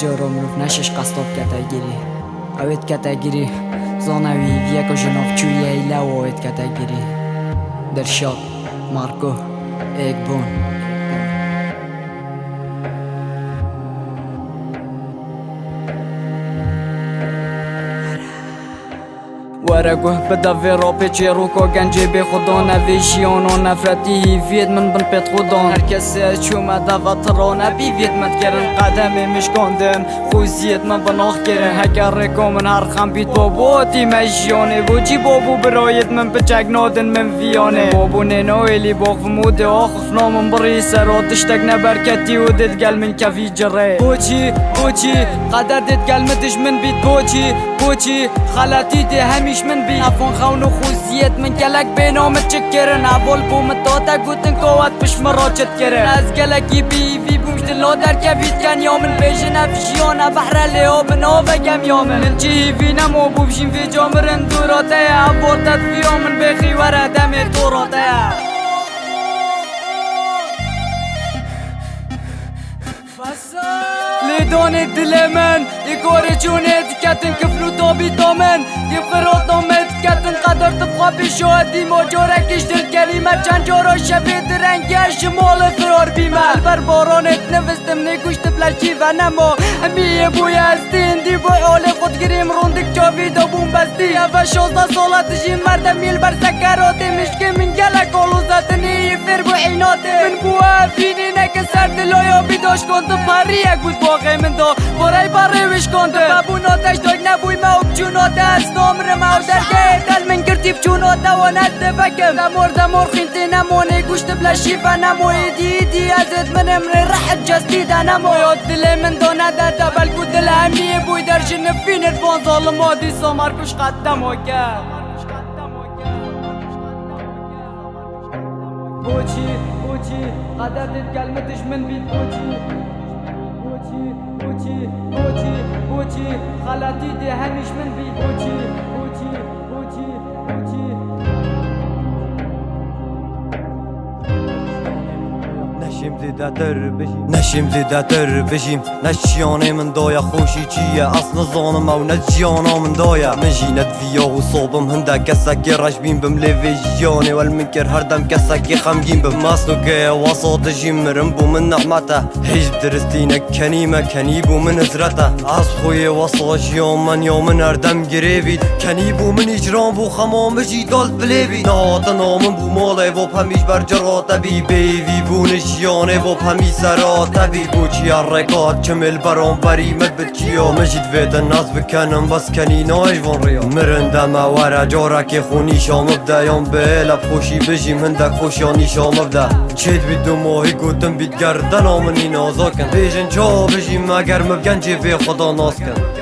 جارو مروف نشش قصداب کتا گیری اوید کتا گیری زانوی ویکو جناف چویه ایلا و اوید کتا گیری درشاد مارکو ایک بون ورقه بدا في روبي تشيروكو گنجي بي خودانا ويشيانو نفرتي هيفيد من بن بيت خودان هركس شو ما دفا ترونا بي فيد متكرن قدمي مش كوندن خوزيت من بناخ كرن هكركو من هرخم بيت بابو تي مجياني بوجي بابو برايت من بچك نادن من فياني بابو نينو اللي باخ مودي آخف نامن بري سرات تشتك نبركتي ودت قل من كفي جري بوچي قدر دت قل متش من بيت بوچي خلاتي دي هميش من بي افون خون و خوزيت من گلک بينامت چكرن اول بوم تاتا گوتن قوات بش مراجت کرن از گلکی بي بومش دلو در كفيت كان يومن بيجن افشيانا بحر ليو من اوفا كم يومن ننجي في نمو بوبشين في جامرن دوراتيا ابورتت في يومن بخي ورا دمي دوراتيا ليدوني دلمن يقوري جوني تكاتن كفلو توبي تومن يبقرو تومن تكاتن قدر تبقى بشوهدي موجوركش دل كلمة چند جورو شفيد رنگي شمال فرار بيما البربارانت نفستم نيكوش تبلشي ونمو همي بوي هستين دي بوي اولي خود گريم روندك جاوي دا بوم بستي افا 16 سالة تجي مردم يلبر سكراتي مشكي من گلك اولو زتني يفر بو عيناتي من بوها فيني نكسر دلويا بيداش كنت فريق بود باقي من دا برای باره وش کنده بابوناتش داگ نبوی ما بجوناته از نامر ما درگه دل من گرتیب جوناته و نده فکم دمار خینتی نمونه گوشت بلشی و نموی دیدی ازت من امره رحت جستی ده نمویاد دل من دا ندرده بلکو دل همیه بوی در جنفین ارفان ظالمادی سامرکوش قدم ها کرد بوچی قدر دید کلمتش من بید بوچي خلاتي دي هميش من بي بوچي نشیم زیدتر بشیم نشیانه من دایا خوشی چیه اصل زانم او نجیانا من دایا من جینت ویا و صوبم هنده کسکی رش بیم بم لیویجیانه والمنکر هر دم کسکی خمگیم بم ماسنو که واسط جیم مرم بو من نعمته هیچ درستینه کنیمه کنی بو من ازرته از خوی واساش یومن یومن هر دم گریبید کنی بو من اجرام بو خمامشی دالت بلیبید نهات نامم بو ماله و پمیش بر جراته بی بیوی بو نشیانه و پمی سراته بی بوچی الرکات چمل برام بریمت بتکیا مجید وید الناس بکنم بس کنی ناش وان ریا مرندم ورا جارک خونی شام بده یام بلب خوشی بجیم هندک خوشیانی شام بده چید بید دو ماهی گوتم بید گردن آمنی نازا کن بیجن جا بجیم اگر مبگن جی بی خدا ناز کن